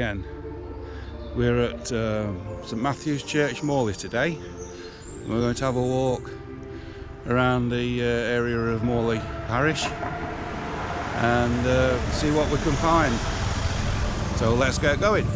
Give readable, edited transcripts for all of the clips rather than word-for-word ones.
again. We're at St Matthew's Church, Morley today. We're going to have a walk around the area of Morley Parish and see what we can find. So let's get going.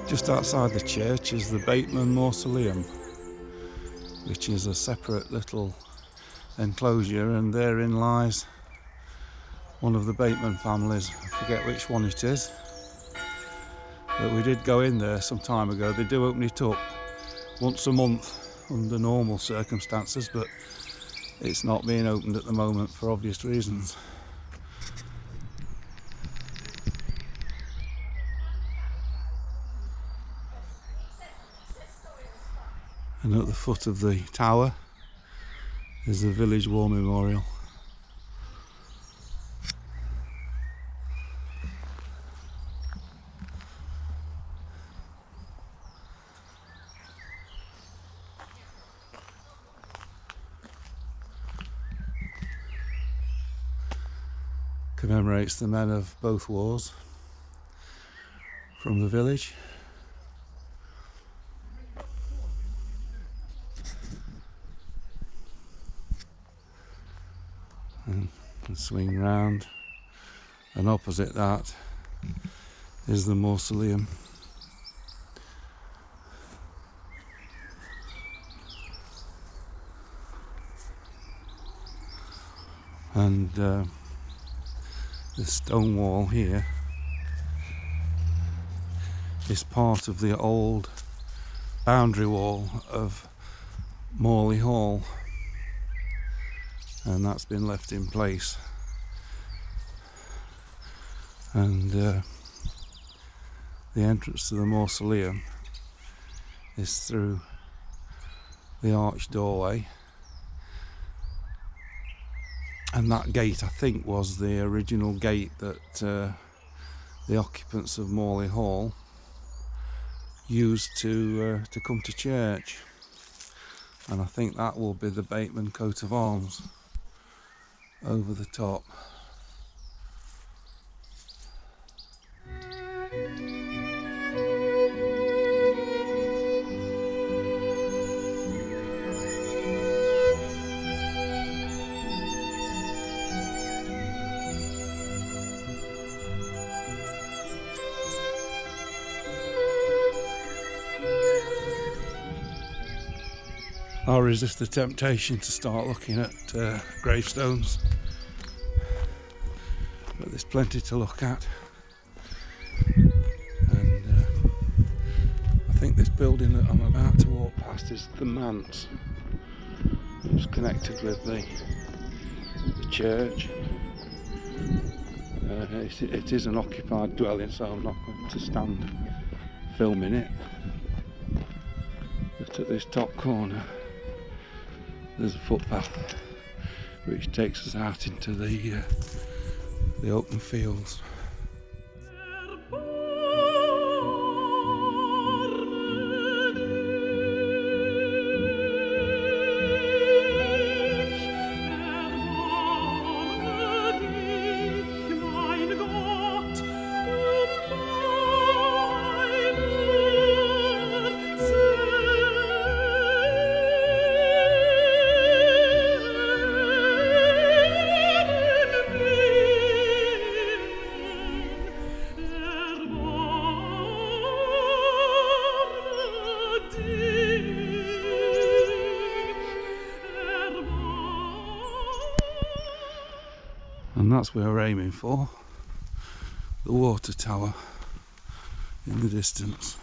Just outside the church is the Bateman Mausoleum, which is a separate little enclosure, and therein lies one of the Bateman families. I forget which one it is, but we did go in there some time ago. They do open it up once a month under normal circumstances, but it's not being opened at the moment for obvious reasons. And at the foot of the tower is the village war memorial. Commemorates the men of both wars from the village. And swing round, and opposite that is the mausoleum. And the stone wall here is part of the old boundary wall of Morley Hall, and that's been left in place. And the entrance to the mausoleum is through the arched doorway, and that gate, I think, was the original gate that the occupants of Morley Hall used to come to church, and I think that will be the Bateman coat of arms over the top. I'll resist the temptation to start looking at gravestones, but there's plenty to look at. And I think this building that I'm about to walk past is the manse. It's connected with the church. It is an occupied dwelling, so I'm not going to stand filming it. But at this top corner there's a footpath which takes us out into the open fields. And that's where we're aiming for, the water tower in the distance.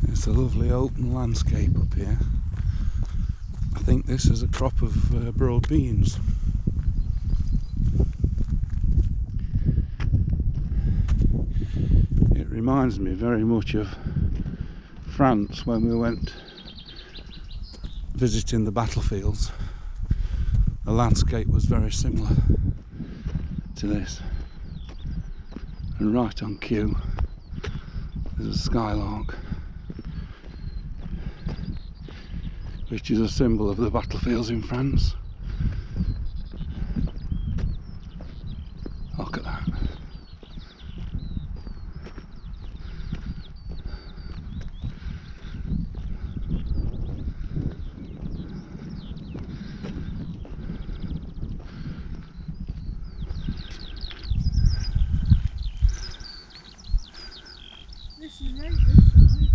It's a lovely open landscape up here. I think this is a crop of broad beans. It reminds me very much of France when we went visiting the battlefields. The landscape was very similar to this. And right on cue there's a skylark, which is a symbol of the battlefields in France. Look at that. This is right this side.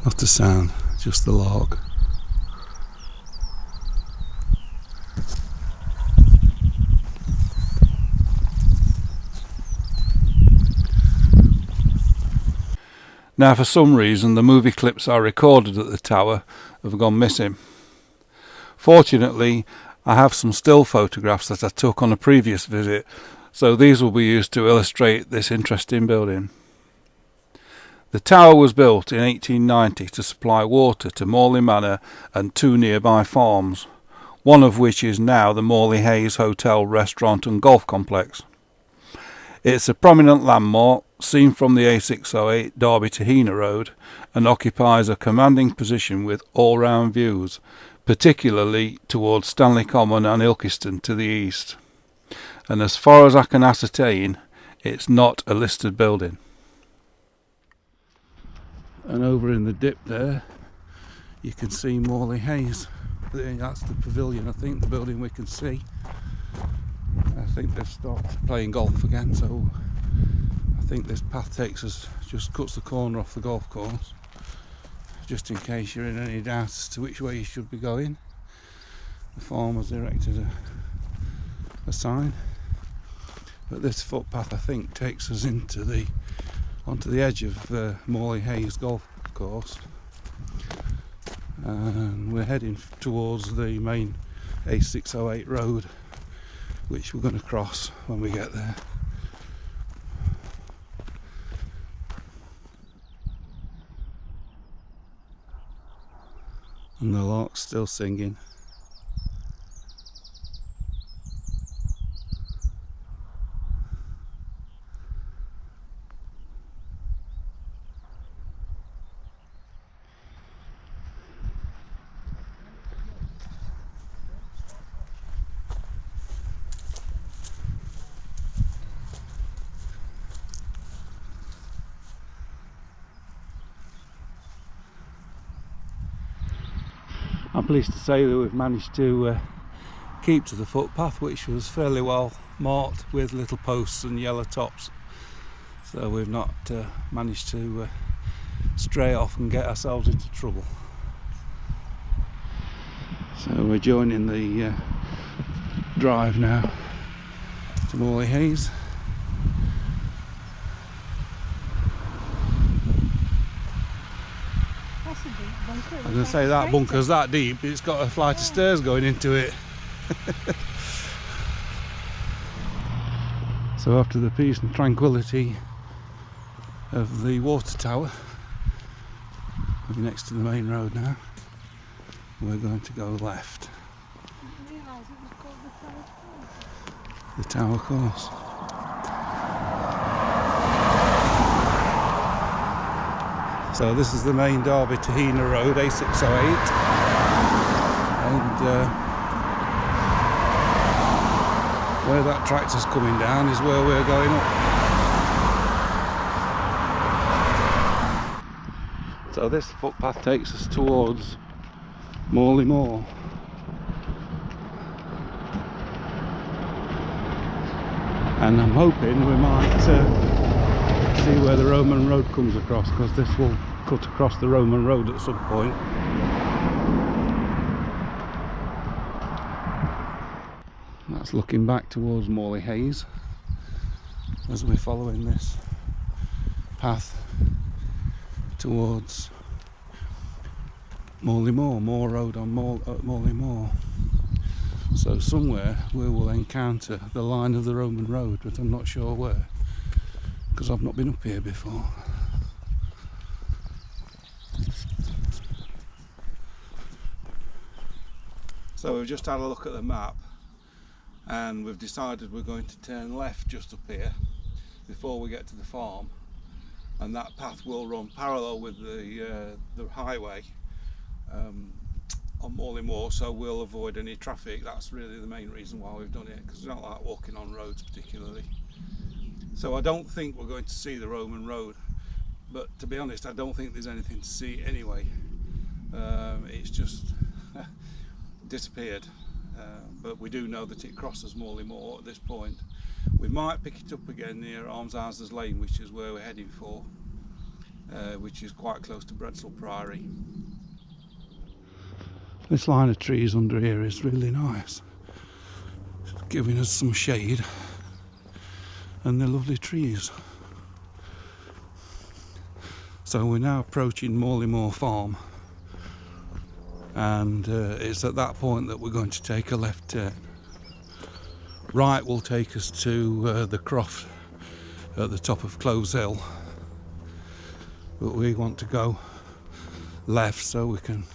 Not a sound, just the lark. Now, for some reason, the movie clips I recorded at the tower have gone missing. Fortunately, I have some still photographs that I took on a previous visit, so these will be used to illustrate this interesting building. The tower was built in 1890 to supply water to Morley Manor and 2 nearby farms, one of which is now the Morley Hayes Hotel, Restaurant and Golf Complex. It's a prominent landmark seen from the A608 Derby to Heanor Road and occupies a commanding position with all-round views, particularly towards Stanley Common and Ilkeston to the east. And as far as I can ascertain, it's not a listed building. And over in the dip there you can see Morley Hayes. That's the pavilion, I think, the building we can see. I think they've started playing golf again, so I think this path takes us, just cuts the corner off the golf course, just in case you're in any doubt as to which way you should be going. The farmers erected a sign, but this footpath, I think, takes us onto the edge of Morley Hayes golf course, and we're heading towards the main A608 road, which we're going to cross when we get there. And the lark's still singing. I'm pleased to say that we've managed to keep to the footpath, which was fairly well marked with little posts and yellow tops, so we've not managed to stray off and get ourselves into trouble. So we're joining the drive now to Morley Hayes. I was going to say, that bunker's that deep, it's got a flight of stairs going into it. So after the peace and tranquility of the water tower, we're next to the main road now. We're going to go left. I didn't realise it was called The tower course. So this is the main Derby to Heanor Road, A608, and where that tractor's coming down is where we're going up. So this footpath takes us towards Morley Moor. And I'm hoping we might see where the Roman road comes across, because this will cut across the Roman road at some point. That's looking back towards Morley Hayes as we're following this path towards Morley Moor, Moor Road on Morley Moor. So somewhere we will encounter the line of the Roman road, but I'm not sure where, because I've not been up here before. So we've just had a look at the map, and we've decided we're going to turn left just up here before we get to the farm, and that path will run parallel with the highway on Morley Moor, so we'll avoid any traffic. That's really the main reason why we've done it, because we don't like walking on roads particularly. So I don't think we're going to see the Roman road, but to be honest I don't think there's anything to see anyway. It's just disappeared, but we do know that it crosses Morley Moor at this point. We might pick it up again near Almshouses Lane, which is where we're heading for, which is quite close to Bredsall Priory. This line of trees under here is really nice, it's giving us some shade, and they're lovely trees. So we're now approaching Morley Moor Farm, and it's at that point that we're going to take a left turn. Right will take us to the croft at the top of Cloves Hill, but we want to go left so we can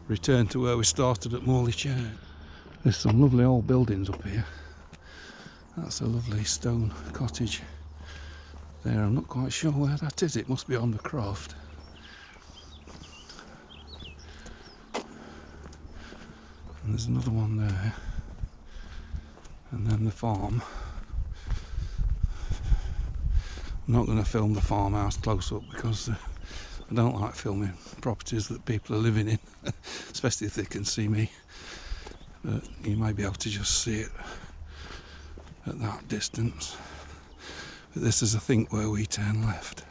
return to where we started at Morley Church. There's some lovely old buildings up here. That's a lovely stone cottage there. I'm not quite sure where that is. It must be on the croft. And there's another one there, and then the farm. I'm not going to film the farmhouse close up, because I don't like filming properties that people are living in, especially if they can see me. But you may be able to just see it at that distance. But this is, I think, where we turn left.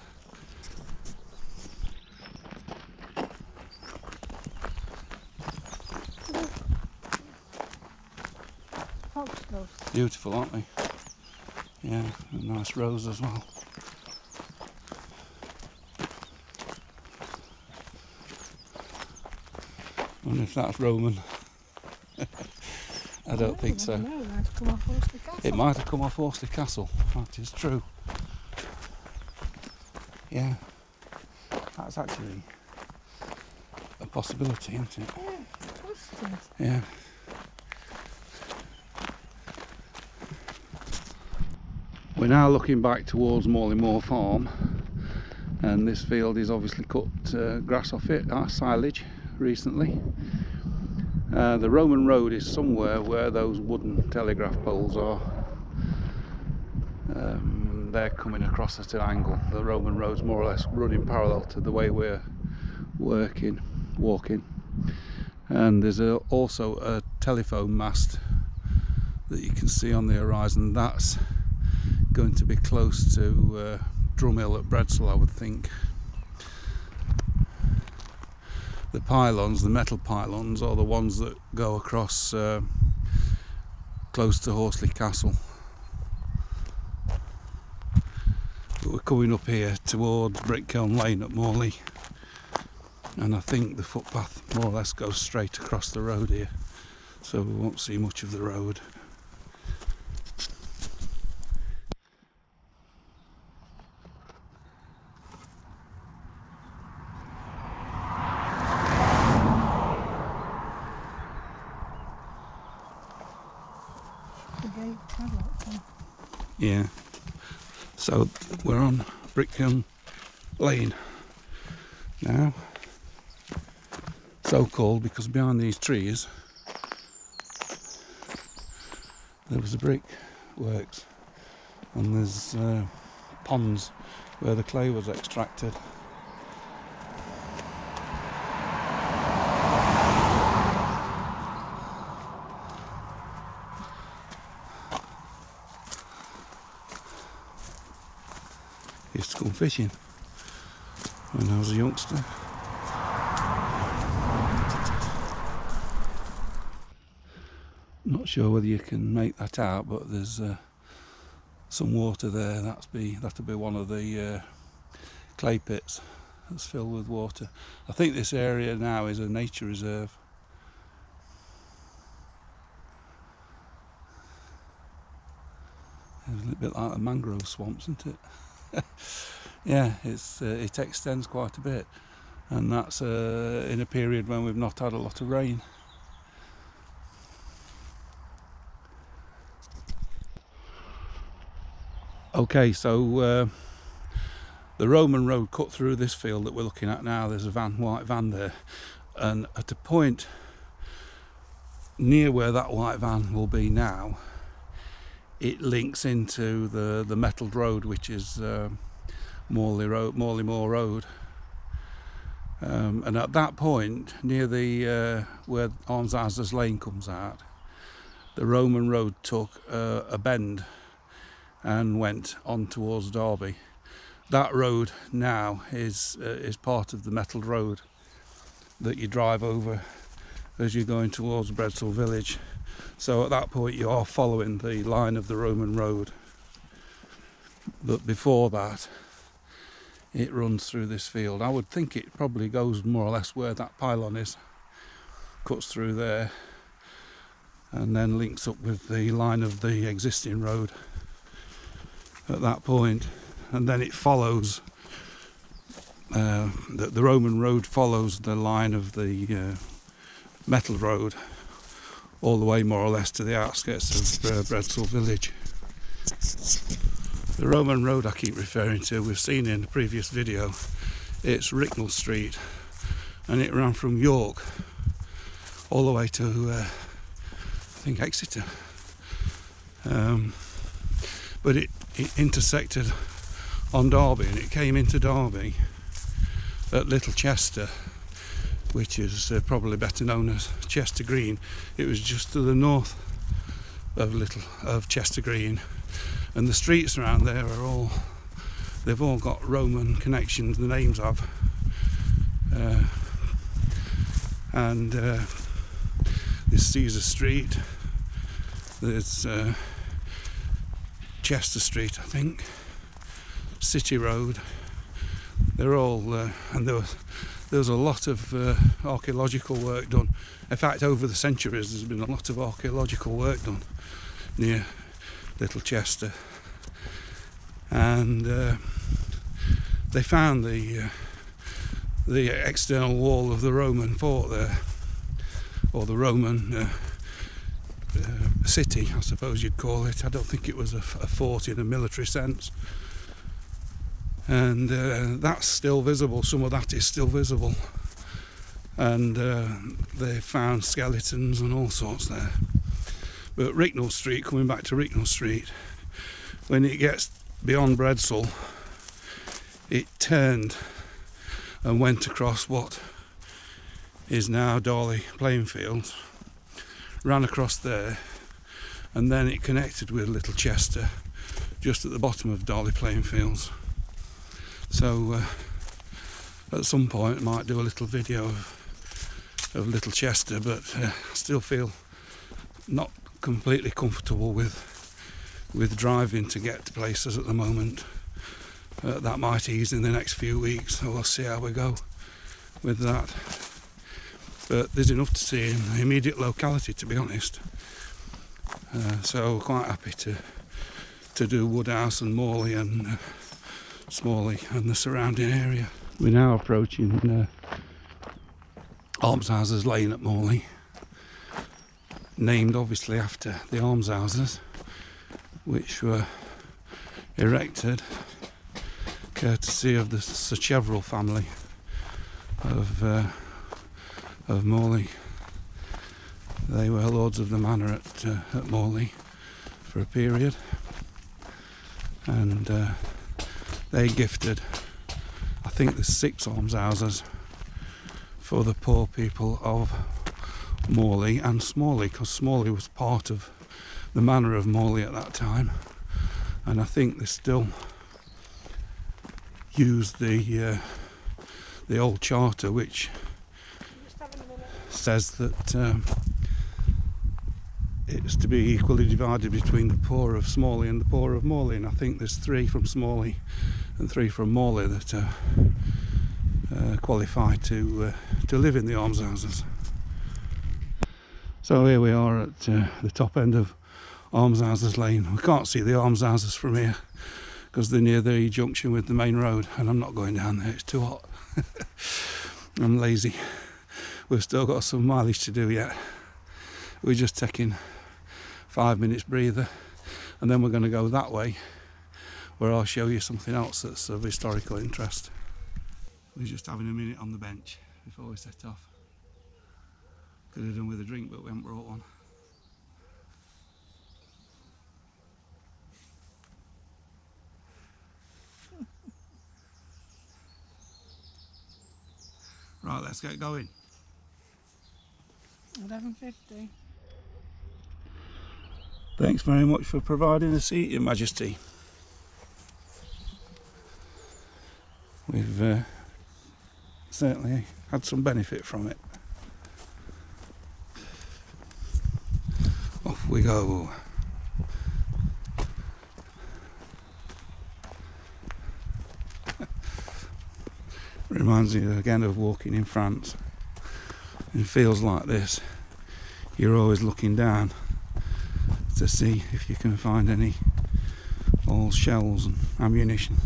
Beautiful, aren't they? Yeah, a nice rose as well. I wonder if that's Roman. I don't think so. No, it might have come off Horsley Castle. It might have come off Horsley Castle, that is true. Yeah, that's actually a possibility, isn't it? Yeah, of course it is. Yeah. We're now looking back towards Morley Moor Farm, and this field is obviously cut grass off it, silage, recently. The Roman road is somewhere where those wooden telegraph poles are. They're coming across at an angle. The Roman road's more or less running parallel to the way we're walking. And there's also a telephone mast that you can see on the horizon. That's going to be close to Drumhill at Bredsall, I would think. The pylons, the metal pylons, are the ones that go across close to Horsley Castle. But we're coming up here towards Brickkiln Lane at Morley, and I think the footpath more or less goes straight across the road here, so we won't see much of the road. padlock on. Yeah. So we're on Brickham Lane now. So called because behind these trees there was a brick works, and there's ponds where the clay was extracted. Used to go fishing when I was a youngster. Not sure whether you can make that out, but there's some water there. That'll be one of the clay pits that's filled with water. I think this area now is a nature reserve. It's a little bit like the mangrove swamps, isn't it? Yeah, it extends quite a bit, and that's in a period when we've not had a lot of rain. Okay, so the Roman road cut through this field that we're looking at now. There's a white van there, and at a point near where that white van will be now, it links into the metalled road, which is Morley Moor Road. And at that point, near the where Almshouses Lane comes out, the Roman road took a bend and went on towards Derby. That road now is part of the metalled road that you drive over as you're going towards Bredsall village. So at that point you are following the line of the Roman road, but before that it runs through this field. I would think it probably goes more or less where that pylon is, cuts through there and then links up with the line of the existing road at that point, and then it follows the Roman road follows the line of the metal road all the way more or less to the outskirts of Bredsall village. The Roman road I keep referring to, we've seen in the previous video, it's Ricknell Street, and it ran from York all the way to I think Exeter, but it intersected on Derby, and it came into Derby at Little Chester, which is probably better known as Chester Green. It was just to the north of Chester Green, and the streets around there they've all got Roman connections, the names of, and there's Caesar Street, there's Chester Street, I think, City Road. They're all and there was a lot of archaeological work done. In fact, over the centuries there's been a lot of archaeological work done near Little Chester, and they found the external wall of the Roman fort there, or the Roman city, I suppose you'd call it. I don't think it was a fort in a military sense, and that's still visible. Some of that is still visible, and they found skeletons and all sorts there. But Ricknell Street, coming back to Ricknell Street, when it gets beyond Bredsall, it turned and went across what is now Darley playing fields, ran across there, and then it connected with Little Chester just at the bottom of Darley playing fields. So at some point I might do a little video of Little Chester, but I still feel not completely comfortable with driving to get to places at the moment. That might ease in the next few weeks, so we'll see how we go with that. But there's enough to see in the immediate locality, to be honest. So quite happy to do Woodhouse and Morley and Smalley and the surrounding area. We're now approaching Almshouses Lane at Morley, named obviously after the almshouses, which were erected courtesy of the Sir Cheverell family of Morley. They were lords of the manor at Morley for a period, and they gifted, I think there's 6 almshouses for the poor people of Morley and Smalley, because Smalley was part of the manor of Morley at that time, and I think they still use the old charter, which says that it's to be equally divided between the poor of Smalley and the poor of Morley, and I think there's 3 from Smalley and 3 from Morley that qualify to live in the almshouses. So here we are at the top end of Almshouses Lane. We can't see the almshouses from here because they're near the junction with the main road, and I'm not going down there, it's too hot. I'm lazy. We've still got some mileage to do yet. We're just taking 5 minutes breather, and then we're going to go that way where I'll show you something else that's of historical interest. We're just having a minute on the bench before we set off. Could have done with a drink, but we haven't brought one. Right, let's get going. 11:50. Thanks very much for providing a seat, Your Majesty. We've certainly had some benefit from it. Off we go. Reminds me again of walking in France. In fields like this, you're always looking down to see if you can find any old shells and ammunition.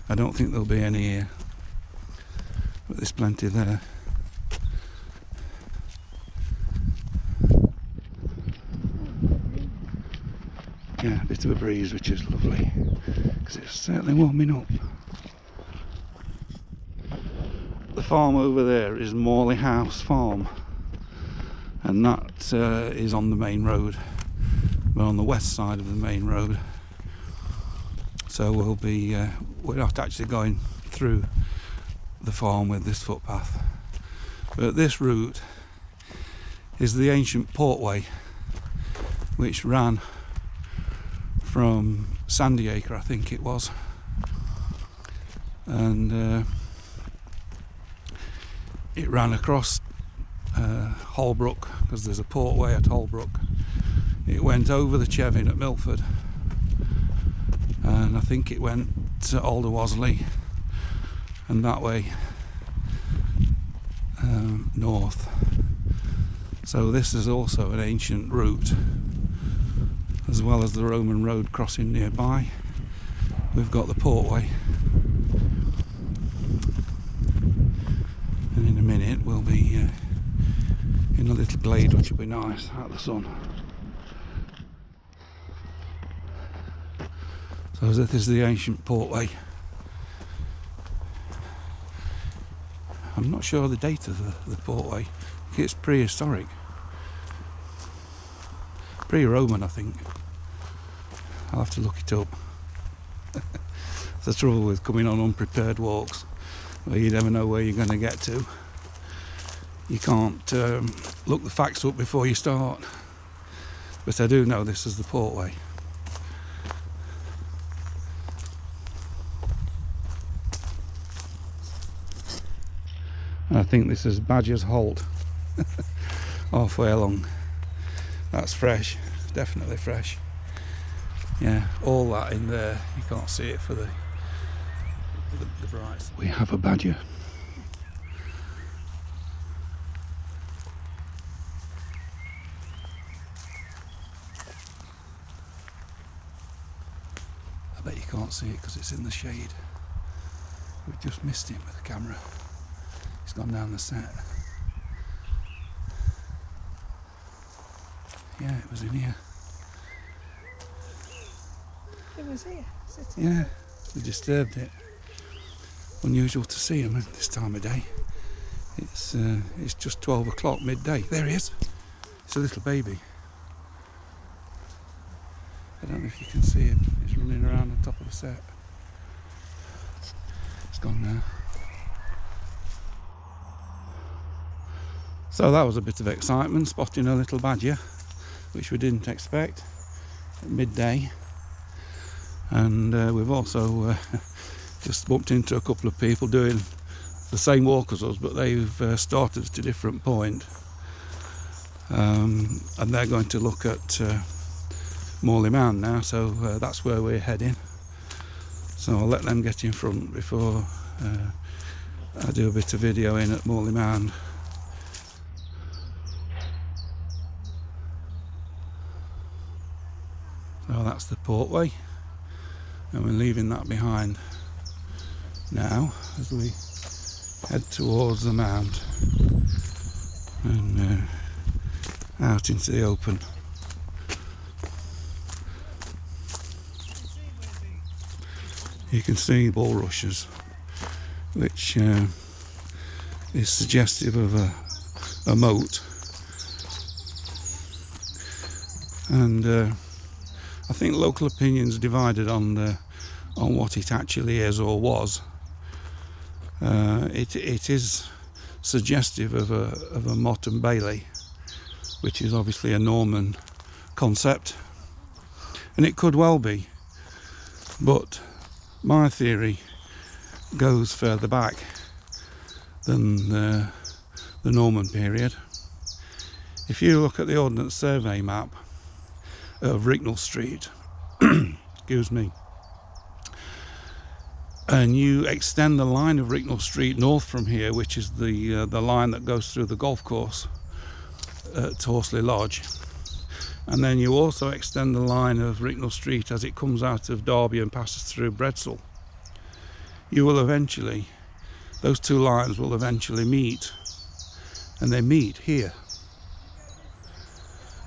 I don't think there'll be any here, but there's plenty there. Yeah, a bit of a breeze, which is lovely, because it's certainly warming up. The farm over there is Morley House Farm, and that is on the main road. We're on the west side of the main road, so we're not actually going through the farm with this footpath, but this route is the ancient portway which ran from Sandyacre, I think it was, and it ran across Holbrook, because there's a portway at Holbrook. It went over the Chevin at Milford, and I think it went to Alderwasley and that way north. So this is also an ancient route, as well as the Roman road crossing nearby. We've got the portway, and in a minute we'll be in a little glade which will be nice out of the sun. So this is the ancient portway. I'm not sure the date of the portway. I think it's prehistoric. Pre-Roman, I think. I'll have to look it up. It's the trouble with coming on unprepared walks, where you never know where you're going to get to. You can't look the facts up before you start. But I do know this is the portway. I think this is Badger's Holt, halfway along. That's fresh, definitely fresh. Yeah, all that in there, you can't see it for the bright. We have a badger. I bet you can't see it because it's in the shade. We've just missed him with the camera. He's gone down the set. Yeah, it was in here. It was here, sitting. Yeah, they disturbed it. Unusual to see them at this time of day. It's just 12 o'clock, midday. There he is. It's a little baby. I don't know if you can see him. He's running around the top of the set. It's gone now. So that was a bit of excitement, spotting a little badger, which we didn't expect at midday. And we've also just bumped into a couple of people doing the same walk as us, but they've started at a different point. And they're going to look at Morley Mound now, so that's where we're heading. So I'll let them get in front before I do a bit of videoing at Morley Mound. So that's the portway, and we're leaving that behind now as we head towards the mound and out into the open. You can see bulrushes, which is suggestive of a moat, and I think local opinions divided on what it actually is or was. It is suggestive of a motte and bailey, which is obviously a Norman concept, and it could well be, but my theory goes further back than the Norman period. If you look at the Ordnance Survey map of Ricknell Street, excuse me, and you extend the line of Ricknell Street north from here, which is the line that goes through the golf course at Horsley Lodge, and then you also extend the line of Ricknell Street as it comes out of Derby and passes through Bredsall, you will eventually, those two lines will eventually meet, and they meet here.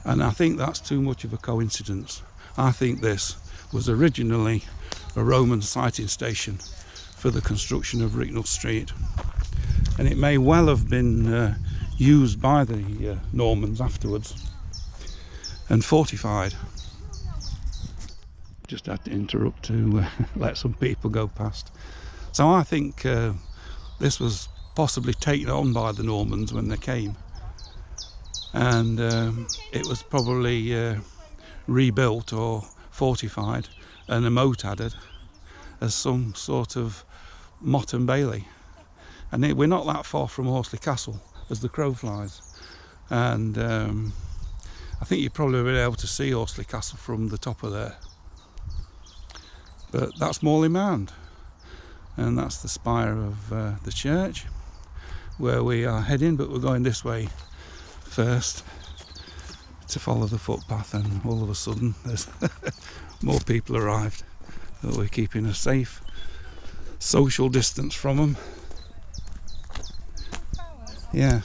And I think that's too much of a coincidence. I think this was originally a Roman sighting station for the construction of Ricknell Street, and it may well have been used by the Normans afterwards and fortified. Just had to interrupt to let some people go past. So I think this was possibly taken on by the Normans when they came, and it was probably rebuilt or fortified and a moat added as some sort of motte and bailey. And we're not that far from Horsley Castle as the crow flies, and I think you'd probably be able to see Horsley Castle from the top of there. But that's Morley Mound, and that's the spire of the church where we are heading, but we're going this way first to follow the footpath, and all of a sudden there's more people arrived, but we're keeping a safe social distance from them. Yeah,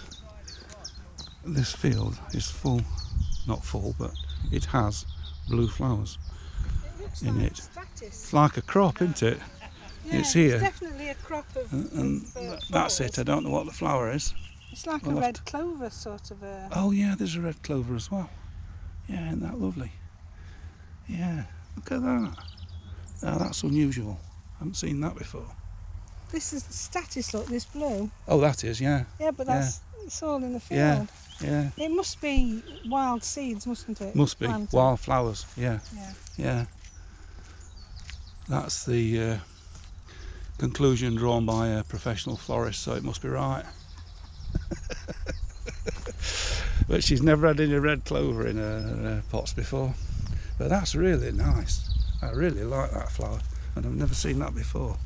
this field is full, not full, but it has blue flowers in it. It's like a crop, isn't it? Yeah, it's here. It's definitely a crop of, and that's it. I don't know what the flower is. It's like a red clover sort of a... Oh yeah, there's a red clover as well. Yeah, isn't that lovely? Yeah, look at that. Oh, that's unusual. I haven't seen that before. This is statice, look, this blue. Oh, that is, yeah. Yeah, but that's it's all in the field. Yeah, yeah. It must be wild seeds, mustn't it? Must be. Planted. Wild flowers, yeah. Yeah. Yeah. That's the conclusion drawn by a professional florist, so it must be right. But she's never had any red clover in her pots before. But that's really nice. I really like that flower, and I've never seen that before.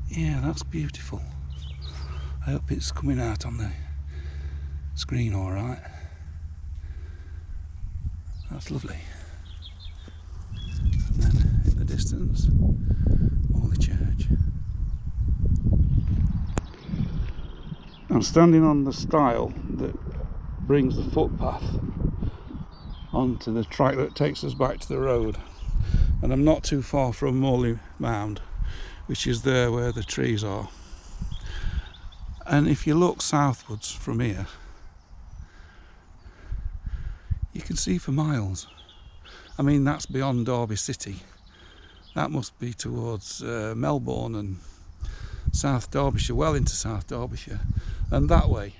Yeah, that's beautiful. I hope it's coming out on the screen all right. That's lovely. And then in the distance, Morley Church. I'm standing on the stile that brings the footpath onto the track that takes us back to the road. And I'm not too far from Morley Mound, which is there where the trees are. And if you look southwards from here, you can see for miles. I mean, that's beyond Derby City. That must be towards Melbourne and South Derbyshire, well into South Derbyshire. And that way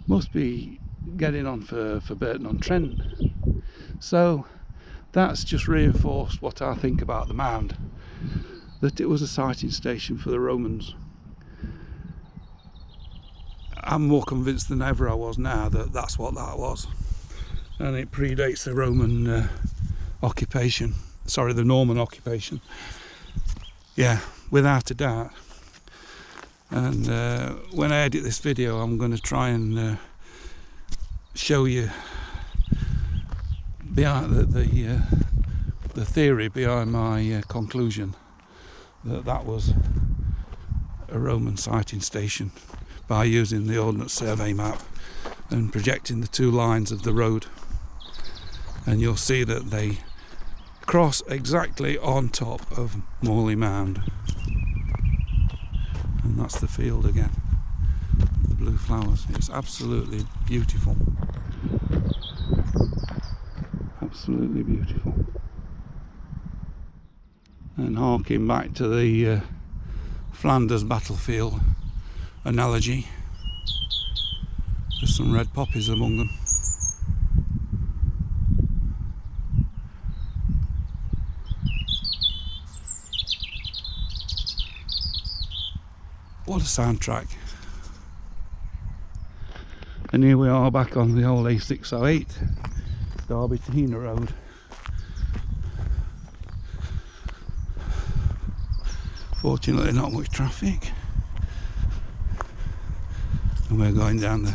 must be getting on for Burton-on-Trent. So that's just reinforced what I think about the mound, that it was a sighting station for the Romans. I'm more convinced than ever I was now that that's what that was, and it predates the Roman occupation, sorry, the Norman occupation, yeah, without a doubt. And when I edit this video, I'm going to try and show you behind the theory behind my conclusion that that was a Roman sighting station, by using the Ordnance Survey map and projecting the two lines of the road. And you'll see that they cross exactly on top of Morley Mound. And that's the field again, the blue flowers. It's absolutely beautiful. Absolutely beautiful. And harking back to the Flanders battlefield analogy, there's some red poppies among them. What a soundtrack. And here we are back on the old A608, Derby to Hena Road. Fortunately not much traffic. And we're going down the,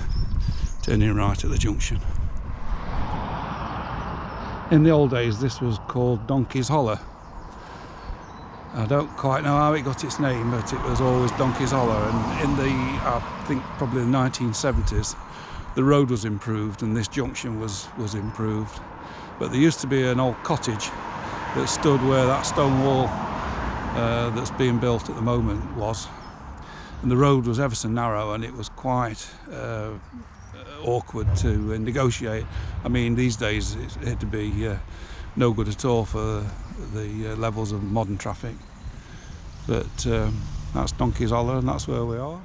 turning right at the junction. In the old days this was called Donkey's Hollow. I don't quite know how it got its name, but it was always Donkey's Hollow. And in the, I think probably the 1970s, the road was improved and this junction was improved. But there used to be an old cottage that stood where that stone wall that's being built at the moment was. And the road was ever so narrow, and it was quite awkward to negotiate. I mean, these days it had to be no good at all for the levels of modern traffic. But that's Donkey's Hollow, and that's where we are.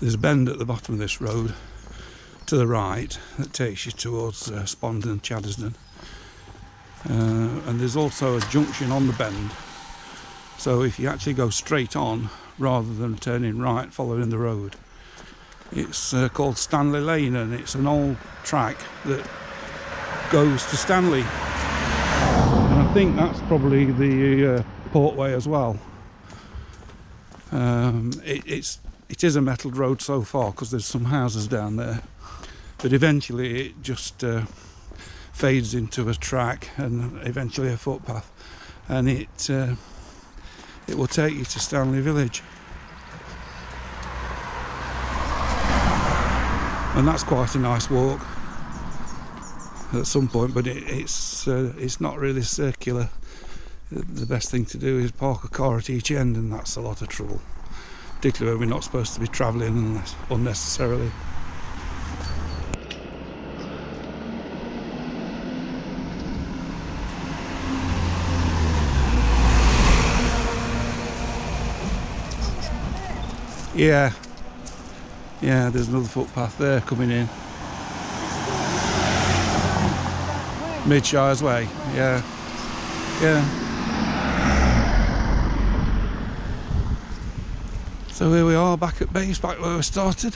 There's a bend at the bottom of this road to the right that takes you towards Spondon and Chaddesden. And there's also a junction on the bend, so if you actually go straight on rather than turning right following the road, it's called Stanley Lane, and it's an old track that goes to Stanley, and I think that's probably the Portway as well. It is a metalled road so far because there's some houses down there, but eventually it just fades into a track and eventually a footpath, and it will take you to Stanley Village, and that's quite a nice walk at some point, but it's not really circular. The best thing to do is park a car at each end, and that's a lot of trouble, particularly when we're not supposed to be travelling unnecessarily. Yeah, there's another footpath there coming in. Midshire's Way, yeah. So here we are back at base, back where we started.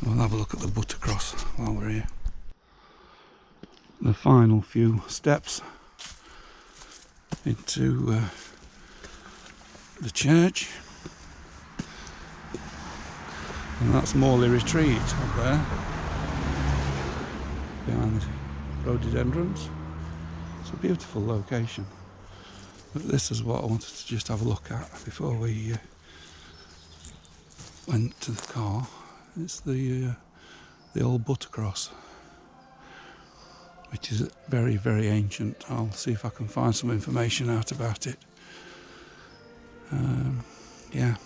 We'll have a look at the Buttercross while we're here. The final few steps into the church, and that's Morley Retreat up there behind the rhododendrons. It's a beautiful location, but this is what I wanted to just have a look at before we went to the car. It's the old Buttercross, which is very, very ancient. I'll see if I can find some information out about it. Yeah,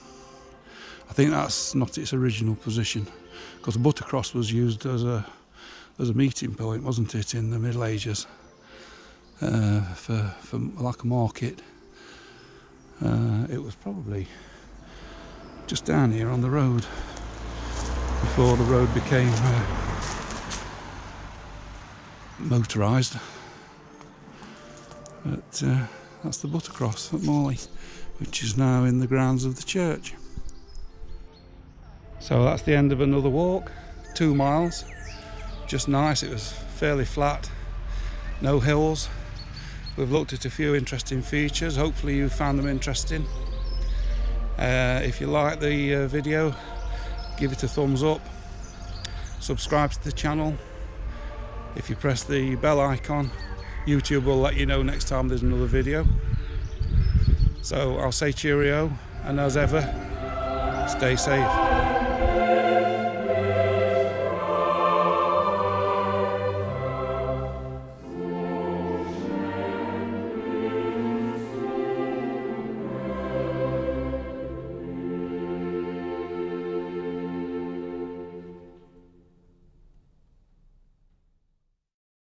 I think that's not its original position, because Buttercross was used as a meeting point, wasn't it, in the Middle Ages, for like a market. It was probably just down here on the road before the road became motorised. But that's the Buttercross at Morley, which is now in the grounds of the church. So that's the end of another walk, 2 miles. Just nice. It was fairly flat, no hills. We've looked at a few interesting features. Hopefully you found them interesting. If you like the video, give it a thumbs up. Subscribe to the channel. If you press the bell icon, YouTube will let you know next time there's another video. So I'll say cheerio, and as ever, stay safe.